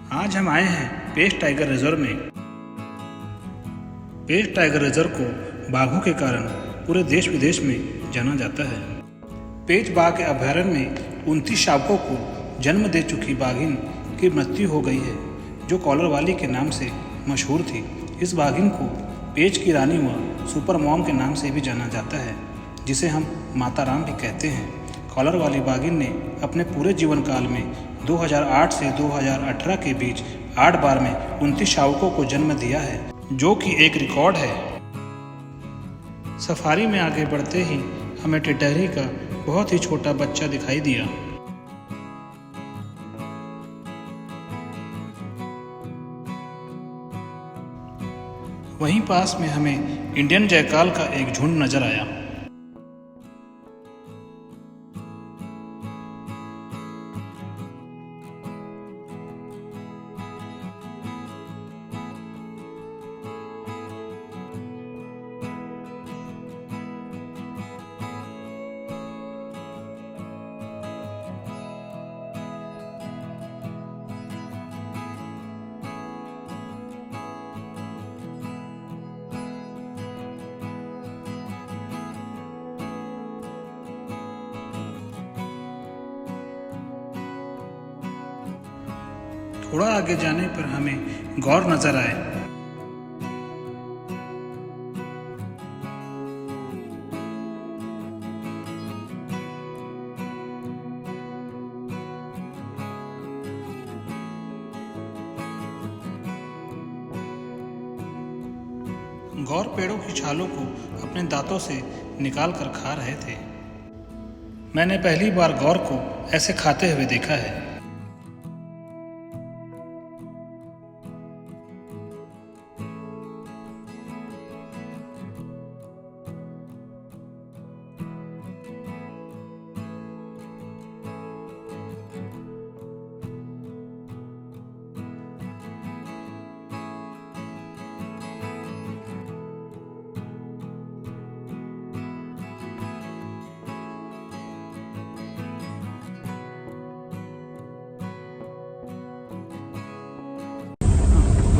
आज हम आए हैं पेश टाइगर रिजर्व में। पेश टाइगर रिजर्व को बाघों के कारण पूरे देश विदेश में जाना जाता है। पेश बाघ के अभयारण्य में 29 शावकों को जन्म दे चुकी बाघिन की मृत्यु हो गई है, जो कॉलर वाली के नाम से मशहूर थी। इस बाघिन को पेश की रानी व सुपर मॉम के नाम से भी जाना जाता है, जिसे हम माता राम भी कहते हैं। कॉलर वाली बाघिन ने अपने पूरे जीवन काल में 2008 से 2018 के बीच 8 बार में 29 शावकों को जन्म दिया है, जो कि एक रिकॉर्ड है। सफारी में आगे बढ़ते ही हमें टिटहरी का बहुत ही छोटा बच्चा दिखाई दिया। वहीं पास में हमें इंडियन जयकाल का एक झुंड नजर आया। थोड़ा आगे जाने पर हमें गौर नजर आए। गौर पेड़ों की छालों को अपने दांतों से निकाल कर खा रहे थे। मैंने पहली बार गौर को ऐसे खाते हुए देखा है।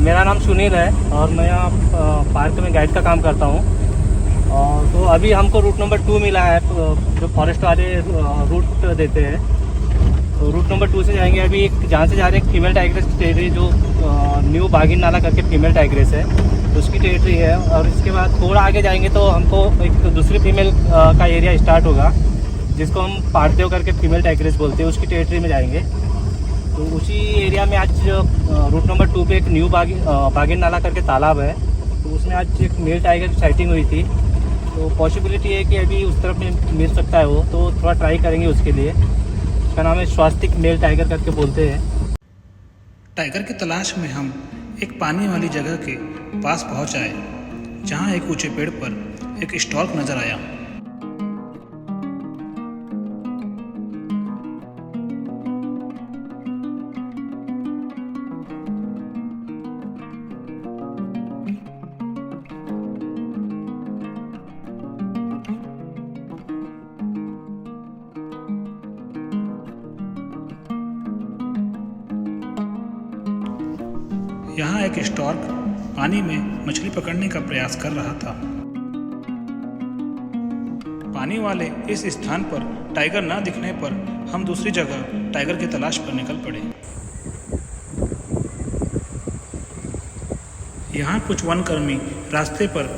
मेरा नाम सुनील है और मैं यहाँ पार्क में गाइड का काम करता हूँ। और तो अभी हमको रूट नंबर 2 मिला है, जो फॉरेस्ट वाले रूट देते हैं। तो रूट नंबर 2 से जाएंगे। अभी एक जहाँ से जा रहे हैं फीमेल टाइग्रेस टेरिटरी, जो न्यू बाघिन नाला करके फीमेल टाइग्रेस है, तो उसकी टेरिटरी है। और इसके बाद थोड़ा आगे जाएंगे तो हमको एक दूसरी फीमेल का एरिया स्टार्ट होगा, जिसको हम पारदेव करके फीमेल टाइग्रेस बोलते हैं। उसकी टेरिटरी में जाएंगे। तो उसी एरिया में आज रूट नंबर 2 पे एक न्यू बाघिन नाला करके तालाब है, तो उसमें आज एक मेल टाइगर की साइटिंग हुई थी। तो पॉसिबिलिटी है कि अभी उस तरफ में मिल सकता है वो, तो थोड़ा ट्राई करेंगे उसके लिए। उसका नाम है स्वास्तिक मेल टाइगर करके बोलते हैं। टाइगर की तलाश में हम एक पानी वाली जगह के पास पहुंच आए, जहां एक ऊंचे पेड़ पर एक स्टॉर्क नजर आया। यहाँ एक स्टॉर्क पानी में मछली पकड़ने का प्रयास कर रहा था। पानी वाले इस स्थान पर टाइगर न दिखने पर हम दूसरी जगह टाइगर की तलाश पर निकल पड़े। यहाँ कुछ वनकर्मी रास्ते पर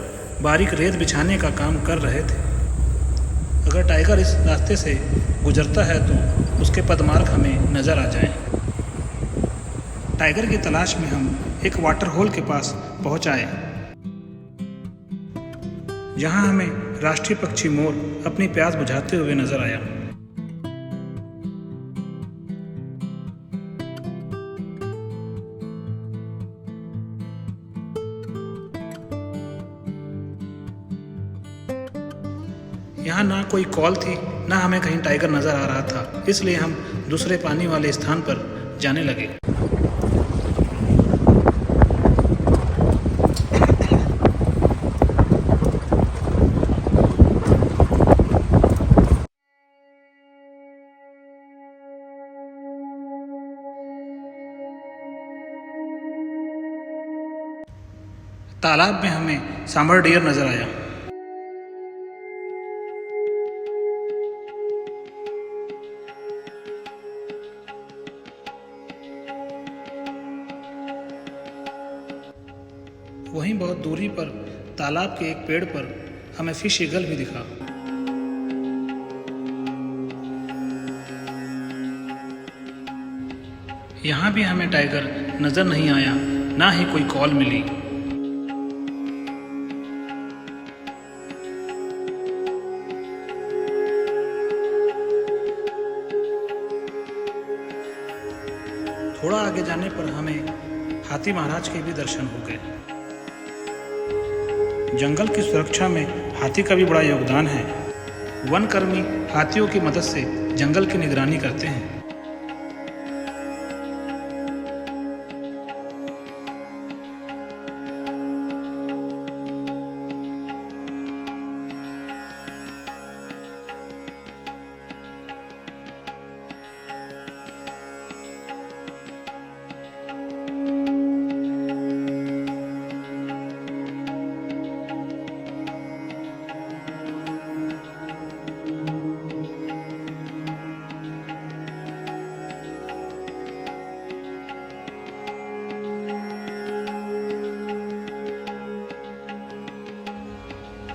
बारीक रेत बिछाने का काम कर रहे थे। अगर टाइगर इस रास्ते से गुजरता है तो उसके पदमार्ग हमें नजर आ जाएं। टाइगर की तलाश में हम एक वाटर होल के पास पहुंच आए, जहां हमें राष्ट्रीय पक्षी मोर अपनी प्यास बुझाते हुए नजर आया। यहाँ ना कोई कॉल थी, ना हमें कहीं टाइगर नजर आ रहा था, इसलिए हम दूसरे पानी वाले स्थान पर जाने लगे। तालाब में हमें सांभर डियर नजर आया। वहीं बहुत दूरी पर तालाब के एक पेड़ पर हमें फिश ईगल भी दिखा। यहाँ भी हमें टाइगर नजर नहीं आया, ना ही कोई कॉल मिली। थोड़ा आगे जाने पर हमें हाथी महाराज के भी दर्शन हो गए। जंगल की सुरक्षा में हाथी का भी बड़ा योगदान है। वनकर्मी हाथियों की मदद से जंगल की निगरानी करते हैं।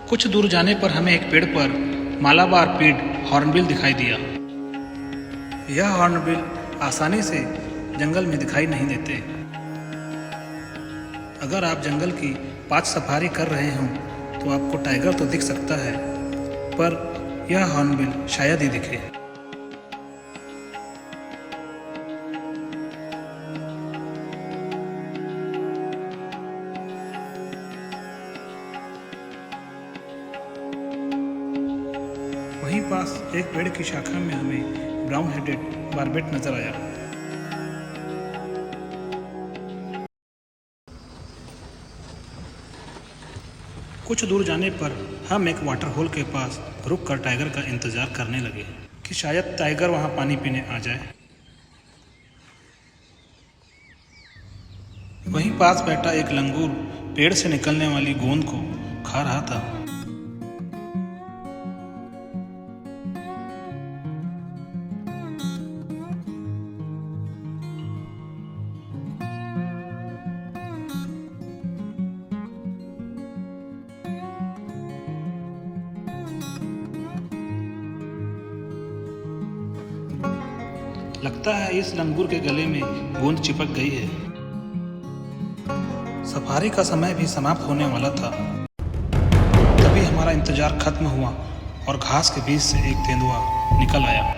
कुछ दूर जाने पर हमें एक पेड़ पर मालाबार पीड हॉर्नबिल दिखाई दिया। यह हॉर्नबिल आसानी से जंगल में दिखाई नहीं देते। अगर आप जंगल की 5 सफारी कर रहे हों तो आपको टाइगर तो दिख सकता है, पर यह हॉर्नबिल शायद ही दिखे। वहीं पास एक पेड़ की शाखा में हमें ब्राउन हेडेड बार्बेट नजर आया। कुछ दूर जाने पर हम एक वाटर होल के पास रुककर टाइगर का इंतजार करने लगे कि शायद टाइगर वहां पानी पीने आ जाए। वहीं पास बैठा एक लंगूर पेड़ से निकलने वाली गोंद को खा रहा था। लगता है इस लंगूर के गले में गोंद चिपक गई है। सफारी का समय भी समाप्त होने वाला था। तभी हमारा इंतजार खत्म हुआ और घास के बीच से एक तेंदुआ निकल आया।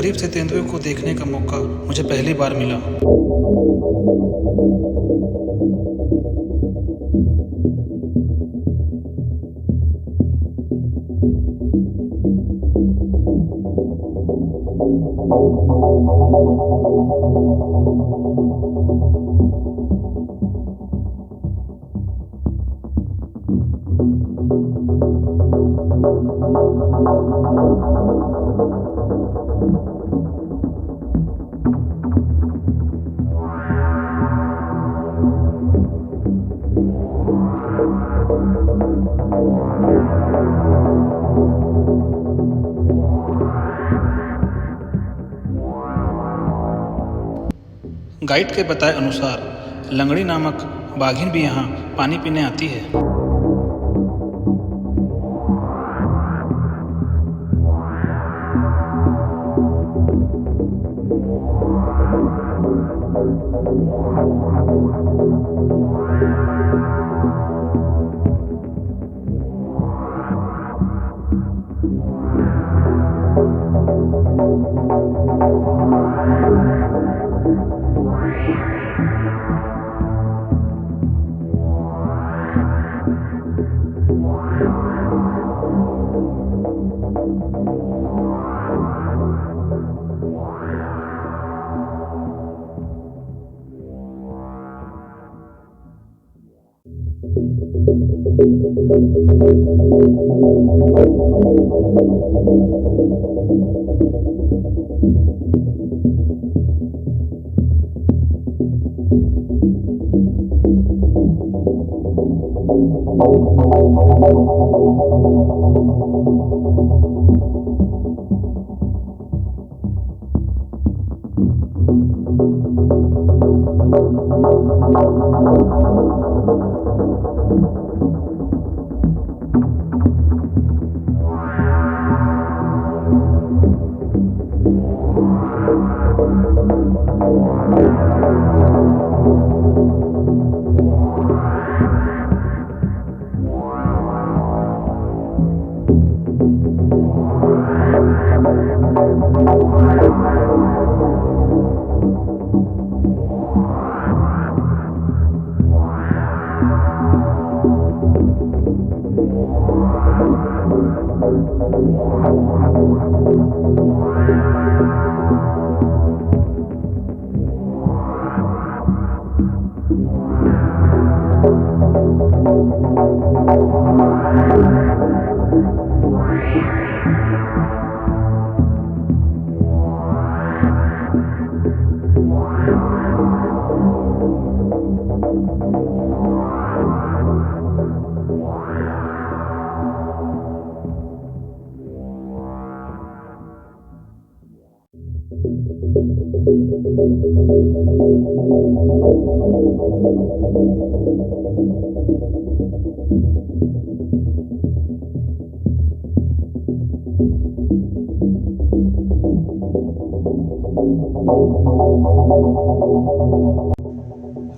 करीब से तेंदुए को देखने का मौका मुझे पहली बार मिला। गाइड के बताए अनुसार लंगड़ी नामक बाघिन भी यहाँ पानी पीने आती है।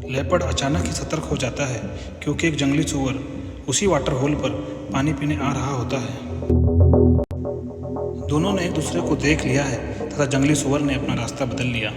लेपर्ड अचानक ही सतर्क हो जाता है क्योंकि एक जंगली सूअर उसी वाटर होल पर पानी पीने आ रहा होता है। दोनों ने एक दूसरे को देख लिया है तथा जंगली सूअर ने अपना रास्ता बदल लिया।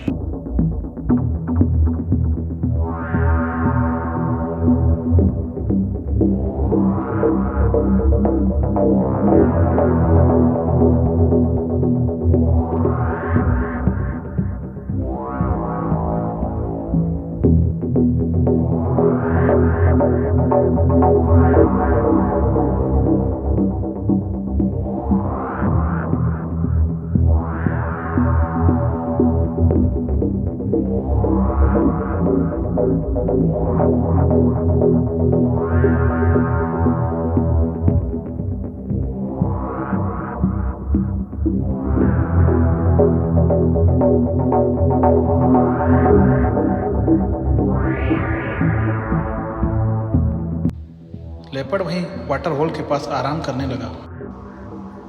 लेपर्ड वहीं वाटर होल के पास आराम करने लगा।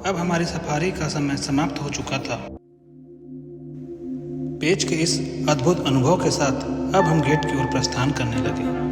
अब हमारी सफारी का समय समाप्त हो चुका था। पेज के इस अद्भुत अनुभव के साथ अब हम गेट की ओर प्रस्थान करने लगे।